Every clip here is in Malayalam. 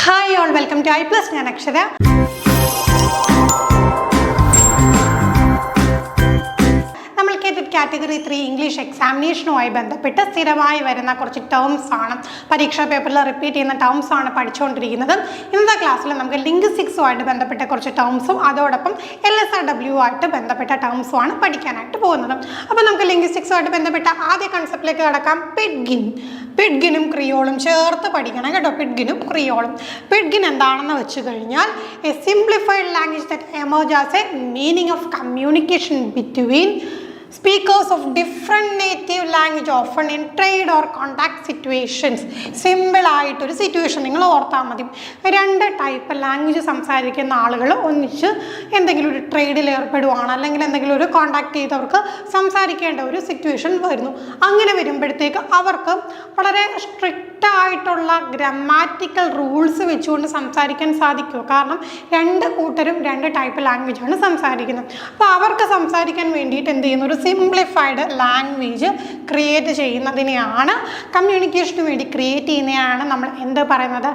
Hi all, welcome to I+. ഞാൻ അക്ഷര. നമ്മൾ കാറ്റഗറി 3 ഇംഗ്ലീഷ് എക്സാമിനേഷനുമായി ബന്ധപ്പെട്ട് സ്ഥിരമായി വരുന്ന കുറച്ച് ടേംസ് ആണ്, പരീക്ഷാ പേപ്പറിൽ റിപ്പീറ്റ് ചെയ്യുന്ന ടേംസ് ആണ് പഠിച്ചുകൊണ്ടിരിക്കുന്നത്. ഇന്നത്തെ ക്ലാസ്സിൽ നമുക്ക് ലിംഗ്വിസ്റ്റിക്സുമായിട്ട് ബന്ധപ്പെട്ട കുറച്ച് ടേംസും അതോടൊപ്പം LSRW ആയിട്ട് ബന്ധപ്പെട്ട ടേംസും ആണ് പഠിക്കാനായിട്ട് പോകുന്നത്. അപ്പോൾ നമുക്ക് ലിംഗ്വിസ്റ്റിക്സുമായിട്ട് ബന്ധപ്പെട്ട ആദ്യ കൺസെപ്റ്റിലേക്ക് കടക്കാം. പിഡ്ഗിനും ക്രിയോളും ചേർത്ത് പഠിക്കണം കേട്ടോ. പിഡ്ഗിനും ക്രിയോളും. പിഡ്ഗിൻ എന്താണെന്ന് വെച്ച് കഴിഞ്ഞാൽ A simplified language that emerge as A meaning of communication between speakers of different native language often in trade or contact situations. Simple ആയിട്ടൊരു സിറ്റുവേഷൻ നിങ്ങൾ ഓർത്താൽ മതി. രണ്ട് ടൈപ്പ് ലാംഗ്വേജ് സംസാരിക്കുന്ന ആളുകൾ ഒന്നിച്ച് എന്തെങ്കിലും ഒരു ട്രേഡിൽ ഏർപ്പെടുവാണ്, അല്ലെങ്കിൽ എന്തെങ്കിലും ഒരു കോണ്ടാക്ട് ചെയ്തവർക്ക് സംസാരിക്കേണ്ട ഒരു സിറ്റുവേഷൻ വരുന്നു. അങ്ങനെ വരുമ്പോഴത്തേക്ക് അവർക്ക് വളരെ സ്ട്രിക്റ്റ് ആയിട്ടുള്ള ഗ്രാമാറ്റിക്കൽ റൂൾസ് വെച്ചുകൊണ്ട് സംസാരിക്കാൻ സാധിക്കുമോ? കാരണം രണ്ട് കൂട്ടരും രണ്ട് ടൈപ്പ് ലാംഗ്വേജാണ് സംസാരിക്കുന്നത്. അപ്പോൾ അവർക്ക് സംസാരിക്കാൻ വേണ്ടിയിട്ട് എന്ത് ചെയ്യുന്നു, ഒരു സിംപ്ലിഫൈഡ് ലാംഗ്വേജ് ക്രിയേറ്റ് ചെയ്യുന്നതിനെയാണ്, കമ്മ്യൂണിക്കേഷന് വേണ്ടി ക്രിയേറ്റ് ചെയ്യുന്നതാണ് നമ്മൾ എന്ത് പറയുന്നത്,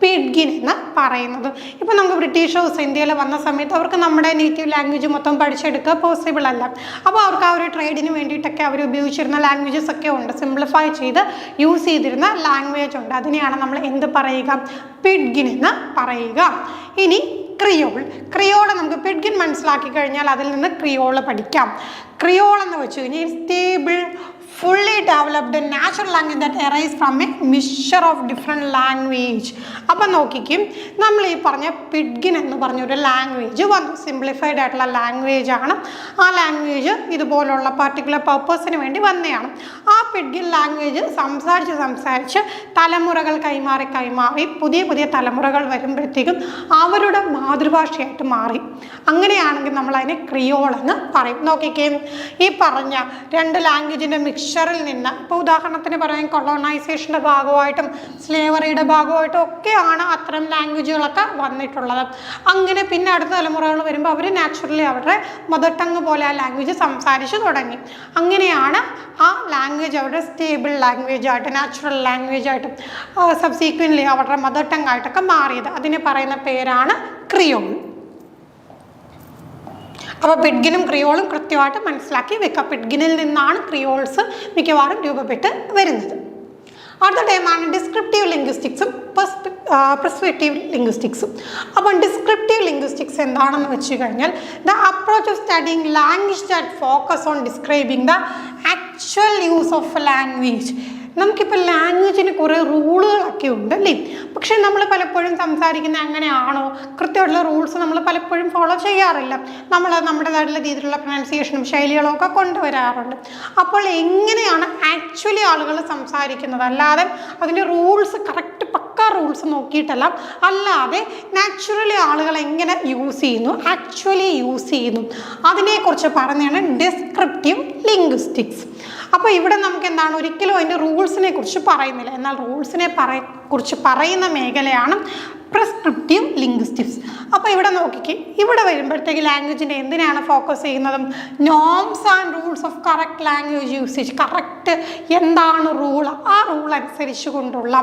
പിഡ്ഗിൻ എന്ന് പറയുന്നത്. ഇപ്പോൾ നമുക്ക് ബ്രിട്ടീഷേഴ്സ് ഇന്ത്യയിൽ വന്ന സമയത്ത് അവർക്ക് നമ്മുടെ നേറ്റീവ് ലാംഗ്വേജ് മൊത്തം പഠിച്ചെടുക്കുക പോസിബിൾ അല്ല. അപ്പോൾ അവർക്ക് ആ ഒരു ട്രേഡിന് വേണ്ടിയിട്ടൊക്കെ അവർ ഉപയോഗിച്ചിരുന്ന ലാംഗ്വേജസ് ഒക്കെ ഉണ്ട്, സിംപ്ലിഫൈ ചെയ്ത് യൂസ് ചെയ്തിരുന്ന ലാംഗ്വേജ് ഉണ്ട്. അതിനെയാണ് നമ്മൾ എന്ത് പറയുക, പിഡ്ഗിൻ എന്ന് പറയുക. ഇനി ക്രിയോൾ നമുക്ക് പിഡ്ഗിൻ മനസ്സിലാക്കി കഴിഞ്ഞാൽ അതിൽ നിന്ന് ക്രിയോൾ പഠിക്കാം. ക്രിയോൾ എന്ന് വെച്ച് കഴിഞ്ഞാൽ stable fully developed natural language that arises from a mixture of different language. അപ്പം നോക്കിക്കും, നമ്മൾ ഈ പറഞ്ഞ പിഡ്ഗിൻ എന്ന് പറഞ്ഞൊരു ലാംഗ്വേജ് വന്നു, സിംപ്ലിഫൈഡ് ആയിട്ടുള്ള ലാംഗ്വേജ് ആണ്. ആ ലാംഗ്വേജ് ഇതുപോലുള്ള പർട്ടിക്കുലർ പർപ്പസിന് വേണ്ടി വന്നതാണ്. ആ പിഡ്ഗിൻ ലാംഗ്വേജ് സംസാരിച്ച് തലമുറകൾ കൈമാറി പുതിയ തലമുറകൾ വരുമ്പോഴത്തേക്കും അവരുടെ മാതൃഭാഷയായിട്ട് മാറി. അങ്ങനെയാണെങ്കിൽ നമ്മൾ അതിനെ ക്രിയോൾ എന്ന് പറയും. നോക്കിക്കേ, ഈ പറഞ്ഞ രണ്ട് ലാംഗ്വേജിൻ്റെ മിക്സ്ചറിൽ നിന്ന്, ഇപ്പോൾ ഉദാഹരണത്തിന് പറയാൻ കൊളോണൈസേഷൻ്റെ ഭാഗമായിട്ടും സ്ലേവറിയുടെ ഭാഗമായിട്ടും ഒക്കെയാണ് അത്തരം ലാംഗ്വേജുകളൊക്കെ വന്നിട്ടുള്ളത്. അങ്ങനെ പിന്നെ അടുത്ത തലമുറകൾ വരുമ്പോൾ അവർ നാച്ചുറലി അവരുടെ മദർ ടങ് പോലെ ആ ലാംഗ്വേജ് സംസാരിച്ച് തുടങ്ങി. അങ്ങനെയാണ് ആ ലാംഗ്വേജ് അവരുടെ സ്റ്റേബിൾ ലാംഗ്വേജായിട്ട്, നാച്ചുറൽ ലാംഗ്വേജായിട്ടും സബ്സീക്വൻ്റ്ലി അവരുടെ മദർ ടങ് ആയിട്ടൊക്കെ മാറിയത്. അതിന് പറയുന്ന പേരാണ് ക്രിയോൾ. അപ്പോൾ പിഡ്ഗിനും ക്രിയോളും കൃത്യമായിട്ട് മനസ്സിലാക്കി വെക്കുക. പിഡ്ഗിനിൽ നിന്നാണ് ക്രിയോൾസ് മിക്കവാറും രൂപപ്പെട്ട് വരുന്നത്. അടുത്ത ടൈമാണ് ഡിസ്ക്രിപ്റ്റീവ് ലിംഗ്വിസ്റ്റിക്സും പെർസ്പെക്റ്റീവ് ലിംഗ്വിസ്റ്റിക്സും. അപ്പം ഡിസ്ക്രിപ്റ്റീവ് ലിംഗ്വിസ്റ്റിക്സ് എന്താണെന്ന് വെച്ച് കഴിഞ്ഞാൽ the approach of studying language that focus on describing the actual use of language. നമുക്കിപ്പോൾ ലാംഗ്വേജിന് കുറേ റൂളുകളൊക്കെ ഉണ്ട് അല്ലേ? പക്ഷേ നമ്മൾ പലപ്പോഴും സംസാരിക്കുന്നത് അങ്ങനെയാണോ? കൃത്യമായിട്ടുള്ള റൂൾസ് നമ്മൾ പലപ്പോഴും ഫോളോ ചെയ്യാറില്ല. നമ്മൾ നമ്മുടേതായിട്ടുള്ള രീതിയിലുള്ള പ്രൊനൗൺസിയേഷനും ശൈലികളും ഒക്കെ കൊണ്ടുവരാറുണ്ട്. അപ്പോൾ എങ്ങനെയാണ് ആക്ച്വലി ആളുകൾ സംസാരിക്കുന്നത്, അല്ലാതെ അതിൻ്റെ റൂൾസ് കറക്റ്റ് പക്ക റൂൾസ് നോക്കിയിട്ടല്ല, അല്ലാതെ നാച്ചുറലി ആളുകൾ എങ്ങനെ യൂസ് ചെയ്യുന്നു, ആക്ച്വലി യൂസ് ചെയ്യുന്നു, അതിനെക്കുറിച്ച് പറഞ്ഞാണ് ഡിസ്ക്രിപ്റ്റീവ് ലിംഗ്വിസ്റ്റിക്സ്. അപ്പോൾ ഇവിടെ നമുക്ക് എന്താണ്, ഒരിക്കലും അതിൻ്റെ റൂൾസിനെ കുറിച്ച് പറയുന്നില്ല, എന്നാൽ റൂൾസിനെ കുറിച്ച് പറയുന്ന മേഖലയാണ് പ്രിസ്ക്രിപ്റ്റീവ് ലിംഗ്വിസ്റ്റിക്സ്. അപ്പോൾ ഇവിടെ നോക്കിക്കേ, ഇവിടെ വരുമ്പോഴത്തേക്ക് ലാംഗ്വേജിൻ്റെ എന്തിനാണ് ഫോക്കസ് ചെയ്യുന്നതും, norms and rules of correct language usage. Correct എന്താണ് റൂൾ, ആ റൂൾ അനുസരിച്ച് കൊണ്ടുള്ള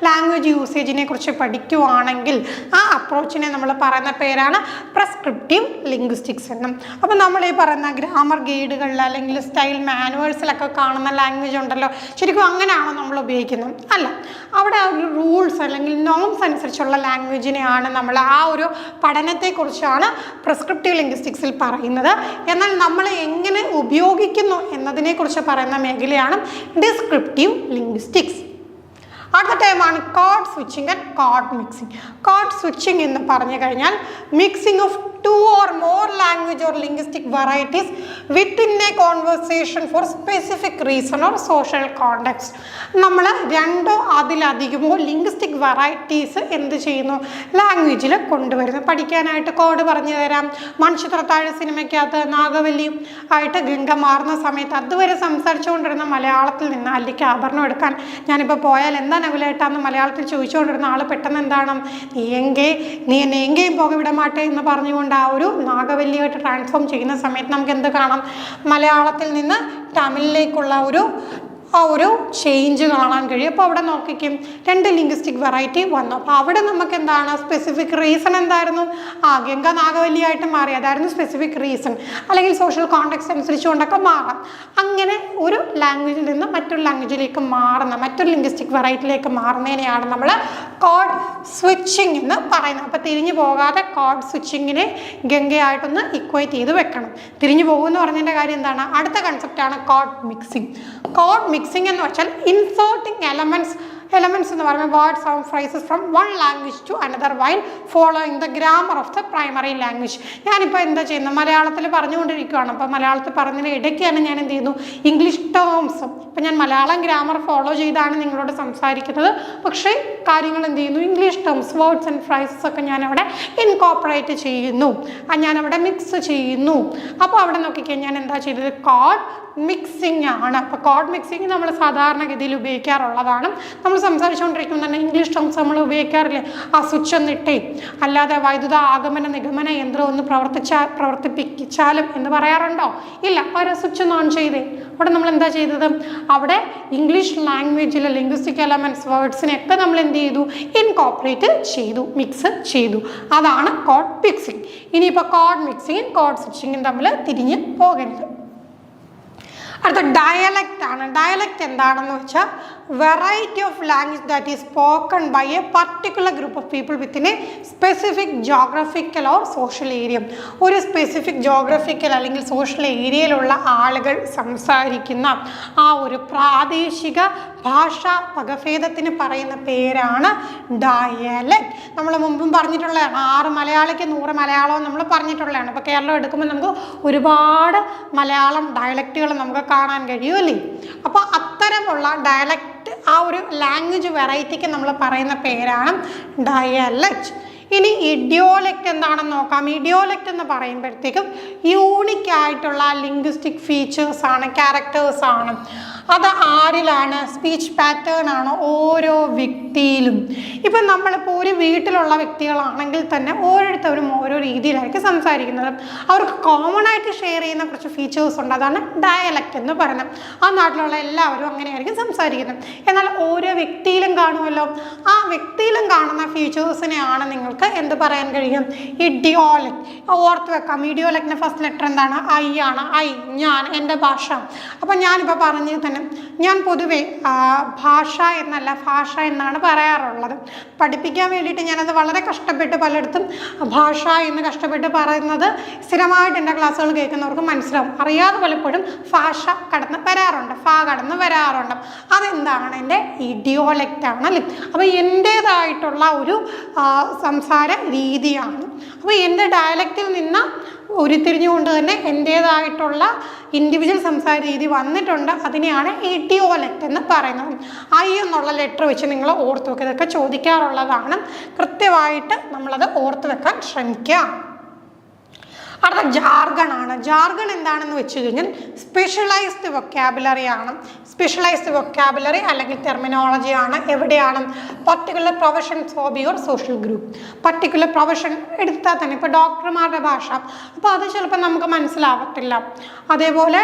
ലാംഗ്വേജ് യൂസേജിനെ കുറിച്ച് പഠിക്കുവാണെങ്കിൽ ആ അപ്രോച്ചിനെ നമ്മൾ പറയുന്ന പേരാണ് പ്രിസ്ക്രിപ്റ്റീവ് ലിംഗ്വിസ്റ്റിക്സ് എന്നും. അപ്പോൾ നമ്മൾ ഈ പറയുന്ന ഗ്രാമർ ഗൈഡുകളിൽ അല്ലെങ്കിൽ സ്റ്റൈൽ മാനുവൽസിലൊക്കെ കാണുന്ന ലാംഗ്വേജ് ഉണ്ടല്ലോ, ശരിക്കും അങ്ങനെയാണോ നമ്മൾ ഉപയോഗിക്കുന്നത്? അല്ല, അവിടെ ഒരു റൂൾസ് അല്ലെങ്കിൽ നോംസ് അനുസരിച്ചുള്ള ലാംഗ്വേജിനെയാണ് നമ്മൾ, ആ ഒരു പഠനത്തെക്കുറിച്ചാണ് പ്രിസ്ക്രിപ്റ്റീവ് ലിംഗ്വിസ്റ്റിക്സിൽ പറയുന്നത്. എന്നാൽ നമ്മൾ എങ്ങനെ ഉപയോഗിക്കുന്നു എന്നതിനെക്കുറിച്ച് പറയുന്ന മേഖലയാണ് ഡിസ്ക്രിപ്റ്റീവ് ലിംഗ്വിസ്റ്റിക്സ്. അടുത്ത ടൈമാണ് code switching and code mixing. Code switching എന്ന് പറഞ്ഞു കഴിഞ്ഞാൽ mixing of 2 or more language or linguistic varieties within a conversation for specific reason or social context. നമ്മൾ രണ്ടോ അതിലധികമോ ലിംഗ്വിസ്റ്റിക് വെറൈറ്റീസ് എന്ത് ചെയ്യുന്നു, ലാംഗ്വേജിൽ കൊണ്ടുവരുന്നു. പഠിക്കാനായിട്ട് കോഡ് പറഞ്ഞു തരാം. മൺചിത്രത്താഴ് സിനിമയ്ക്കകത്ത് നാഗവല്ലിയും ആയിട്ട് ഗംഗ മാറുന്ന സമയത്ത് അതുവരെ സംസാരിച്ചുകൊണ്ടിരുന്ന മലയാളത്തിൽ നിന്ന് അല്ലെങ്കിൽ ആഭരണം എടുക്കാൻ ഞാനിപ്പോൾ പോയാൽ എന്താ നകുലേട്ടാന്ന് മലയാളത്തിൽ ചോദിച്ചുകൊണ്ടിരുന്ന ആൾ പെട്ടെന്ന് എന്താണ്, നീ എന്നെ എങ്കേയും പോക വിടമാട്ടെ എന്ന് പറഞ്ഞുകൊണ്ട് ആ ഒരു നാഗവല്ലിയായിട്ട് ട്രാൻസ്ഫോം ചെയ്യുന്ന സമയത്ത് നമുക്ക് എന്ത് കാണാം, മലയാളത്തിൽ നിന്ന് തമിഴിലേക്കുള്ള ഒരു ആ ഒരു ചേഞ്ച് കാണാൻ കഴിയും. അപ്പോൾ അവിടെ നോക്കിക്കും 2 ലിംഗ്വിസ്റ്റിക് വെറൈറ്റി വന്നു. അപ്പോൾ അവിടെ നമുക്ക് എന്താണ് സ്പെസിഫിക് റീസൺ എന്തായിരുന്നു? ഗംഗ നാഗവല്ലിയായിട്ട് മാറി, അതായിരുന്നു സ്പെസിഫിക് റീസൺ. അല്ലെങ്കിൽ സോഷ്യൽ കോണ്ടെക്സ്റ്റ് അനുസരിച്ചുകൊണ്ടൊക്കെ മാറാം. അങ്ങനെ ഒരു ലാംഗ്വേജിൽ നിന്ന് മറ്റൊരു ലാംഗ്വേജിലേക്ക് മാറുന്ന, മറ്റൊരു ലിംഗ്വിസ്റ്റിക് വെറൈറ്റിയിലേക്ക് മാറുന്നതിനെയാണ് നമ്മൾ കോഡ് സ്വിച്ചിങ് എന്ന് പറയുന്നത്. അപ്പോൾ തിരിഞ്ഞു പോകാതെ കോഡ് സ്വിച്ചിങ്ങിനെ ഗംഗയായിട്ടൊന്ന് ഇക്വേറ്റ് ചെയ്ത് വെക്കണം. തിരിഞ്ഞു പോകുമെന്ന് പറഞ്ഞതിൻ്റെ കാര്യം എന്താണ്? അടുത്ത കൺസെപ്റ്റാണ് കോഡ് മിക്സിംഗ്. കോഡ് മിക്സിംഗ് എന്ന് വെച്ചാൽ ഇൻസേർട്ടിങ് എലമെന്റ്സ് എന്ന് പറയുമ്പോൾ word sound phrases from one language to another while following the grammar of the primary language. ഞാനിപ്പോൾ എന്താ ചെയ്യുന്നത്? മലയാളത്തിൽ പറഞ്ഞുകൊണ്ടിരിക്കുകയാണ്. അപ്പോൾ മലയാളത്തിൽ പറഞ്ഞതിന് ഇടയ്ക്കാണ് ഞാൻ എന്ത് ചെയ്യുന്നു? English terms. ഇപ്പം ഞാൻ മലയാളം ഗ്രാമർ ഫോളോ ചെയ്താണ് നിങ്ങളോട് സംസാരിക്കുന്നത്. പക്ഷേ കാര്യങ്ങൾ എന്ത് ചെയ്യുന്നു? English terms, words and friezes ഒക്കെ ഞാനവിടെ ഇൻകോപ്പറേറ്റ് ചെയ്യുന്നു, ഞാനവിടെ മിക്സ് ചെയ്യുന്നു. അപ്പോൾ അവിടെ നോക്കിക്കഴിഞ്ഞാൽ ഞാൻ എന്താ ചെയ്തത്? കോഡ് മിക്സിംഗ് ആണ്. അപ്പോൾ കോഡ് മിക്സിംഗ് നമ്മൾ സാധാരണഗതിയിൽ ഉപയോഗിക്കാറുള്ളതാണ്. നമ്മൾ സംസാരിച്ചുകൊണ്ടിരിക്കുമ്പോൾ തന്നെ ഇംഗ്ലീഷ് ടേംസ് നമ്മൾ ഉപയോഗിക്കാറില്ലേ? സ്വിച്ച് ഒന്നിട്ടേ, അല്ലാതെ വൈദ്യുത ആഗമന നിഗമന യന്ത്രം ഒന്ന് പ്രവർത്തിപ്പിച്ചാലും എന്ന് പറയാറുണ്ടോ? ഇല്ല. ഒരു സ്വിച്ച് ഒന്ന് ഓൺ ചെയ്തേ. അവിടെ നമ്മൾ എന്താ ചെയ്തത്? അവിടെ ഇംഗ്ലീഷ് ലാംഗ്വേജിലെ ലിംഗ്വിസ്റ്റിക് എലമെന്റ്സ്, വേർഡ്സിനെയൊക്കെ നമ്മൾ എന്ത് ചെയ്തു? ഇൻകോപ്പറേറ്റ് ചെയ്തു, മിക്സ് ചെയ്തു. അതാണ് കോഡ് മിക്സിംഗ്. ഇനിയിപ്പോൾ കോഡ് മിക്സിങ്ങും കോഡ് സ്വിച്ചിങ്ങും തമ്മിൽ തിരിഞ്ഞ് പോകരുത്. അടുത്ത ഡയലക്റ്റ് ആണ്. ഡയലക്റ്റ് എന്താണെന്ന് വെച്ചാൽ variety of language that is spoken by a particular group of people within a specific geographical or social area. ഒരു സ്പെസിഫിക് ജോഗ്രഫിക്കൽ അല്ലെങ്കിൽ സോഷ്യൽ ഏരിയയിലുള്ള ആളുകൾ സംസാരിക്കുന്ന ആ ഒരു പ്രാദേശിക ഭാഷാ വകഭേദത്തിന് പറയുന്ന പേരാണ് ഡയലക്റ്റ്. നമ്മൾ മുമ്പും പറഞ്ഞിട്ടുള്ളതാണ്. 6 മലയാളിക്ക് 100 മലയാളവും നമ്മൾ പറഞ്ഞിട്ടുള്ളതാണ്. അപ്പോൾ കേരളം എടുക്കുമ്പോൾ നമുക്ക് ഒരുപാട് മലയാളം ഡയലക്റ്റുകൾ നമുക്ക് കാണാൻ കഴിയുമല്ലേ? അപ്പോൾ അത്തരമുള്ള ഡയലക്റ്റ്, ആ ഒരു ലാംഗ്വേജ് വെറൈറ്റിക്ക് നമ്മൾ പറയുന്ന പേരാണ് ഡയലക്റ്റ്. ഇനി ഇഡിയോലക്റ്റ് എന്താണെന്ന് നോക്കാം. ഇഡിയോലക്റ്റ് എന്ന് പറയുമ്പോഴത്തേക്കും യൂണിക് ആയിട്ടുള്ള ലിംഗ്വിസ്റ്റിക് ഫീച്ചേഴ്സ് ആണ്, ക്യാരക്ടേഴ്സ് ആണ്. അത് ആരിലാണ്? സ്പീച്ച് പാറ്റേൺ ആണ് ഓരോ വ്യക്തിയിലും. ഇപ്പം നമ്മളിപ്പോൾ ഒരു വീട്ടിലുള്ള വ്യക്തികളാണെങ്കിൽ തന്നെ ഓരോരുത്തരും ഓരോ രീതിയിലായിരിക്കും സംസാരിക്കുന്നത്. അവർക്ക് കോമൺ ആയിട്ട് ഷെയർ ചെയ്യുന്ന കുറച്ച് ഫീച്ചേഴ്സ് ഉണ്ട്. അതാണ് ഡയലക്റ്റ് എന്ന് പറയുന്നത്. ആ നാട്ടിലുള്ള എല്ലാവരും അങ്ങനെയായിരിക്കും സംസാരിക്കുന്നത്. എന്നാൽ ഓരോ വ്യക്തിയിലും കാണുമല്ലോ, ആ വ്യക്തിയിലും കാണുന്ന ഫീച്ചേഴ്സിനെയാണ് നിങ്ങൾക്ക് എന്ത് പറയാൻ കഴിയും? ഇഡിയോലക്റ്റ്. ഓർത്ത് വെക്കാം. ഇഡിയോലക്റ്റിൻ്റെ ഫസ്റ്റ് ലെറ്റർ എന്താണ്? ഐ ആണ്. ഐ, ഞാൻ, എൻ്റെ ഭാഷ. അപ്പം ഞാനിപ്പോൾ പറഞ്ഞത് തന്നെ ഞാൻ പൊതുവെ ഭാഷ എന്നല്ല ഭാഷ എന്നാണ് പറയാറുള്ളത്. പഠിപ്പിക്കാൻ വേണ്ടിയിട്ട് ഞാനത് വളരെ കഷ്ടപ്പെട്ട് പലയിടത്തും ഭാഷ എന്ന് കഷ്ടപ്പെട്ട് പറയുന്നത് സ്ഥിരമായിട്ട് എൻ്റെ ക്ലാസ്സുകൾ കേൾക്കുന്നവർക്ക് മനസ്സിലാവും. അറിയാതെ പലപ്പോഴും ഭാഷ കടന്ന് വരാറുണ്ട്, കടന്ന് വരാറുണ്ട്. അതെന്താണ്? എൻ്റെ ഇഡിയോലക്റ്റ് ആണല്ലേ. അപ്പോൾ എൻ്റേതായിട്ടുള്ള ഒരു സംസാര രീതിയാണ്. അപ്പോൾ എൻ്റെ ഡയലക്റ്റിൽ നിന്ന് ഉരുത്തിരിഞ്ഞുകൊണ്ട് തന്നെ എൻ്റേതായിട്ടുള്ള ഇൻഡിവിജ്വൽ സംസാര രീതി വന്നിട്ടുണ്ട്. അതിനെയാണ് ഇഡിയോലക്റ്റ് എന്ന് പറയുന്നത്. ഐ എന്നുള്ള ലെറ്റർ വെച്ച് നിങ്ങൾ ഓർത്ത് വെക്കുക. ഇതൊക്കെ ചോദിക്കാറുള്ളതാണ്. കൃത്യമായിട്ട് നമ്മളത് ഓർത്ത് വെക്കാൻ ശ്രമിക്കുക. അടുത്ത ജാർഗൺ ആണ്. ജാർഗൺ എന്താണെന്ന് വെച്ച് കഴിഞ്ഞാൽ സ്പെഷ്യലൈസ്ഡ് വൊക്കാബുലറി ആണ്. സ്പെഷ്യലൈസ്ഡ് വൊക്കാബുലറി അല്ലെങ്കിൽ ടെർമിനോളജി ആണ്. എവിടെയാണ്? Particular professions hobby or social group. Particular profession എടുത്താൽ തന്നെ ഇപ്പോൾ ഡോക്ടർമാരുടെ ഭാഷ, അപ്പോൾ അത് ചിലപ്പോൾ നമുക്ക് മനസ്സിലാവത്തില്ല. അതേപോലെ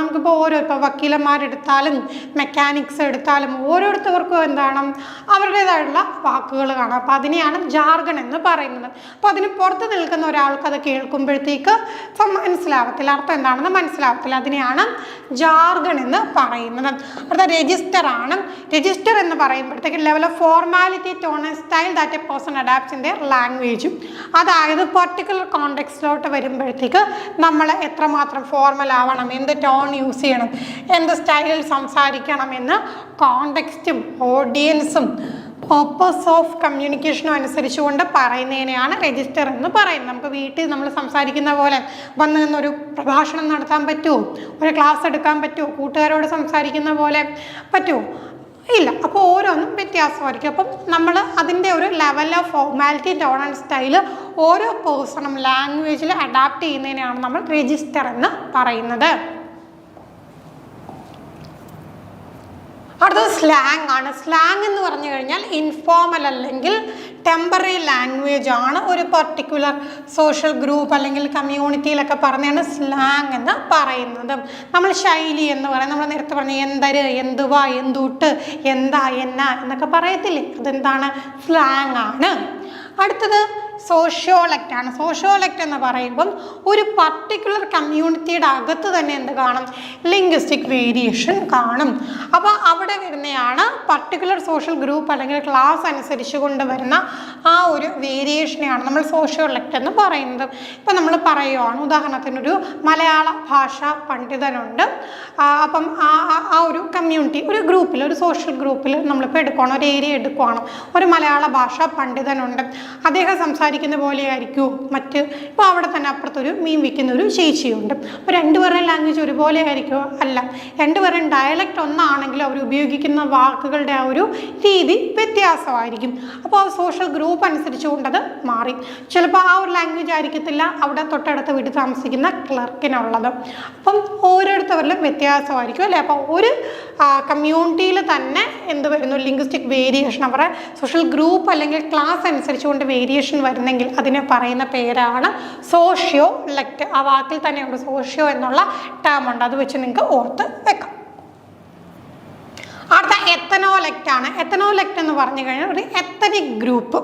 നമുക്കിപ്പോൾ ഇപ്പോൾ വക്കീലന്മാരെടുത്താലും മെക്കാനിക്സ് എടുത്താലും ഓരോരുത്തർക്കും എന്താണ് അവരുടേതായിട്ടുള്ള വാക്കുകൾ കാണാം. അപ്പോൾ അതിനെയാണ് ജാർഗൺ എന്ന് പറയുന്നത്. അപ്പോൾ അതിന് പുറത്ത് നിൽക്കുന്ന ഒരാൾക്ക് അത് കേൾക്കുമ്പോഴത്തേക്ക് മനസ്സിലാവത്തില്ല, അർത്ഥം എന്താണെന്ന് മനസ്സിലാവത്തില്ല. അതിനെയാണ് ജാർഗൺ എന്ന് പറയുന്നത്. അടുത്ത രജിസ്റ്റർ ആണ്. രജിസ്റ്റർ എന്ന് പറയുമ്പോഴത്തേക്ക് level of formality, tone and style that a person adapts in their language. അതായത് പർട്ടിക്കുലർ കോണ്ടെക്സ്റ്റിലോട്ട് വരുമ്പോഴത്തേക്ക് നമ്മൾ എത്രമാത്രം ഫോർമൽ ആവണം, എന്ത് ടോൺ യൂസ് ചെയ്യണം, എന്ത് സ്റ്റൈലിൽ സംസാരിക്കണം എന്ന് കോണ്ടെക്സ്റ്റും ഓഡിയൻസും പർപ്പസ് ഓഫ് കമ്മ്യൂണിക്കേഷനും അനുസരിച്ചുകൊണ്ട് പറയുന്നതിനെയാണ് രജിസ്റ്റർ എന്ന് പറയുന്നത്. നമുക്ക് വീട്ടിൽ നമ്മൾ സംസാരിക്കുന്ന പോലെ വന്ന് നിന്നൊരു പ്രഭാഷണം നടത്താൻ പറ്റുമോ? ഒരു ക്ലാസ് എടുക്കാൻ പറ്റുമോ? കൂട്ടുകാരോട് സംസാരിക്കുന്ന പോലെ പറ്റുമോ? ഇല്ല. അപ്പോൾ ഓരോന്നും വ്യത്യാസമായിരിക്കും. അപ്പം നമ്മൾ അതിൻ്റെ ഒരു level of formality, tone and style ഓരോ പേഴ്സണും ലാംഗ്വേജിൽ അഡാപ്റ്റ് ചെയ്യുന്നതിനെയാണ് നമ്മൾ രജിസ്റ്റർ എന്ന് പറയുന്നത്. അടുത്തത് സ്ലാങ് ആണ്. സ്ലാങ് എന്ന് പറഞ്ഞു കഴിഞ്ഞാൽ ഇൻഫോർമൽ അല്ലെങ്കിൽ ടെമ്പററി ലാംഗ്വേജ് ആണ്. ഒരു പർട്ടിക്കുലർ സോഷ്യൽ ഗ്രൂപ്പ് അല്ലെങ്കിൽ കമ്മ്യൂണിറ്റിയിലൊക്കെ പറഞ്ഞാണ് സ്ലാങ് എന്ന് പറയുന്നത്. നമ്മൾ ശൈലി എന്ന് പറയുന്നത് നമ്മൾ നേരത്തെ പറഞ്ഞ എന്തര്, എന്തുവാ, എന്തൂട്ട്, എന്താ, എന്നാ എന്നൊക്കെ പറയത്തില്ലേ, അതെന്താണ്? സ്ലാങ് ആണ്. അടുത്തത് സോഷ്യോലെക്റ്റ് ആണ്. സോഷ്യോലെക്റ്റ് എന്ന് പറയുമ്പം ഒരു പർട്ടിക്കുലർ കമ്മ്യൂണിറ്റിയുടെ അകത്ത് തന്നെ എന്ത് കാണും? ലിംഗ്വിസ്റ്റിക് വേരിയേഷൻ കാണും. അപ്പോൾ അവിടെ വരുന്നതാണ് പർട്ടിക്കുലർ സോഷ്യൽ ഗ്രൂപ്പ് അല്ലെങ്കിൽ ക്ലാസ് അനുസരിച്ച് കൊണ്ടുവരുന്ന ആ ഒരു വേരിയേഷനെയാണ് നമ്മൾ സോഷ്യോലെക്റ്റ് എന്ന് പറയുന്നത്. ഇപ്പം നമ്മൾ പറയുവാണ്, ഉദാഹരണത്തിനൊരു മലയാള ഭാഷാ പണ്ഡിതനുണ്ട്. അപ്പം ആ ഒരു കമ്മ്യൂണിറ്റി, ഒരു ഗ്രൂപ്പിൽ, ഒരു സോഷ്യൽ ഗ്രൂപ്പിൽ നമ്മളിപ്പോൾ എടുക്കുകയാണ്, ഒരു ഏരിയ എടുക്കുകയാണ്, ഒരു മലയാള ഭാഷാ പണ്ഡിതനുണ്ട്. അദ്ദേഹം സംസാരിക്കുന്ന പോലെ ആയിരിക്കും മറ്റ്, ഇപ്പോൾ അവിടെ തന്നെ അപ്പുറത്തൊരു മീൻ വിൽക്കുന്ന ഒരു ചേച്ചിയുണ്ട്. അപ്പോൾ രണ്ടുപേരുടെയും ലാംഗ്വേജ് ഒരുപോലെ ആയിരിക്കുമോ? അല്ല. രണ്ടുപേരുടെയും ഡയലക്റ്റ് ഒന്നാണെങ്കിലും അവർ ഉപയോഗിക്കുന്ന വാക്കുകളുടെ ആ ഒരു രീതി വ്യത്യാസമായിരിക്കും. അപ്പോൾ ആ സോഷ്യൽ ഗ്രൂപ്പ് അനുസരിച്ചുകൊണ്ടത് മാറി. ചിലപ്പോൾ ആ ഒരു ലാംഗ്വേജ് ആയിരിക്കത്തില്ല അവിടെ തൊട്ടടുത്ത വീട്ടിൽ താമസിക്കുന്ന ക്ലർക്കിനുള്ളത്. അപ്പം ഓരോരുത്തരിലും വ്യത്യാസമായിരിക്കും അല്ലേ. അപ്പോൾ ഒരു കമ്മ്യൂണിറ്റിയിൽ തന്നെ എന്ത് വരുന്നു? Linguistic variation. അവരുടെ സോഷ്യൽ ഗ്രൂപ്പ് അല്ലെങ്കിൽ ക്ലാസ് അനുസരിച്ചുകൊണ്ട് വേരിയേഷൻ വരുന്നെങ്കിൽ അതിനെ പറയുന്ന പേരാണ് സോഷ്യോലെക്റ്റ്. ആ വാക്കിൽ തന്നെയുണ്ട് സോഷ്യോ എന്നുള്ള ടേം ഉണ്ട്, അത് വെച്ച് നിങ്ങൾക്ക് ഓർത്ത് വെക്കാം. അടുത്ത എത്തനോലെക്റ്റ് ആണ്. എത്തനോലെക്റ്റ് എന്ന് പറഞ്ഞു കഴിഞ്ഞാൽ ഒരു എത്തനിക് ഗ്രൂപ്പ്,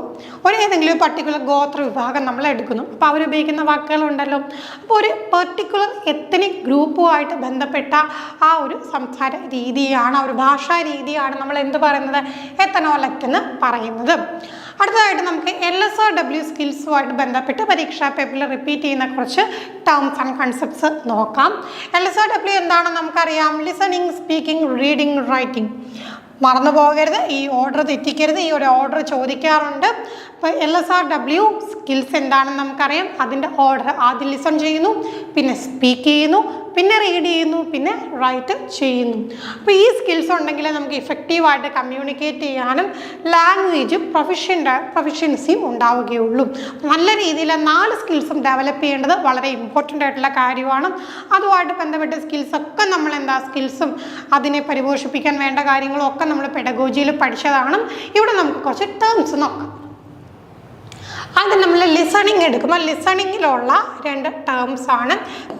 ഒരു ഏതെങ്കിലും പർട്ടിക്കുലർ ഗോത്ര വിഭാഗം നമ്മൾ എടുക്കുന്നു. അപ്പോൾ അവരുപയോഗിക്കുന്ന വാക്കുകളുണ്ടല്ലോ. അപ്പോൾ ഒരു പർട്ടിക്കുലർ എത്തനിക് ഗ്രൂപ്പുമായിട്ട് ബന്ധപ്പെട്ട ആ ഒരു സംസാര രീതിയാണ്, ആ ഒരു ഭാഷാ രീതിയാണ് നമ്മൾ എന്ത് പറയുന്നത്? എത്തനോലെക്റ്റ് എന്ന് പറയുന്നത്. അടുത്തതായിട്ട് നമുക്ക് LSRW സ്കിൽസുമായിട്ട് ബന്ധപ്പെട്ട് പരീക്ഷാ പേപ്പറിൽ റിപ്പീറ്റ് ചെയ്യുന്ന കുറച്ച് ടേംസ് ആൻഡ് കൺസെപ്റ്റ്സ് നോക്കാം. LSRW എന്താണെന്ന് നമുക്കറിയാം. Listening, speaking, reading, writing. മറന്നു പോകരുത്, ഈ ഓർഡർ തെറ്റിക്കരുത്. ഈ ഒരു ഓർഡർ ചോദിക്കാറുണ്ട്. അപ്പോൾ LSRW സ്കിൽസ് എന്താണെന്ന് നമുക്കറിയാം. അതിൻ്റെ ഓർഡർ ആദ്യം ലിസൺ ചെയ്യുന്നു, പിന്നെ സ്പീക്ക് ചെയ്യുന്നു, പിന്നെ റീഡ് ചെയ്യുന്നു, പിന്നെ റൈറ്റ് ചെയ്യുന്നു. അപ്പോൾ ഈ സ്കിൽസ് ഉണ്ടെങ്കിൽ നമുക്ക് ഇഫക്റ്റീവായിട്ട് കമ്മ്യൂണിക്കേറ്റ് ചെയ്യാനും ലാംഗ്വേജ് പ്രൊഫഷ്യൻസിയും ഉണ്ടാവുകയുള്ളൂ. നല്ല രീതിയിൽ 4 സ്കിൽസും ഡെവലപ്പ് ചെയ്യേണ്ടത് വളരെ ഇമ്പോർട്ടൻ്റ് ആയിട്ടുള്ള കാര്യമാണ്. അതുമായിട്ട് ബന്ധപ്പെട്ട സ്കിൽസൊക്കെ നമ്മൾ സ്കിൽസും അതിനെ പരിപോഷിപ്പിക്കാൻ വേണ്ട കാര്യങ്ങളും ഒക്കെ നമ്മൾ പെഡഗോജിയിൽ പഠിച്ചതാണ്. ഇവിടെ നമുക്ക് കുറച്ച് ടേംസ് നോക്കാം. അത് നമ്മൾ ലിസണിങ് എടുക്കുമ്പോൾ ലിസണിങ്ങിലുള്ള 2 ടേംസ് ആണ്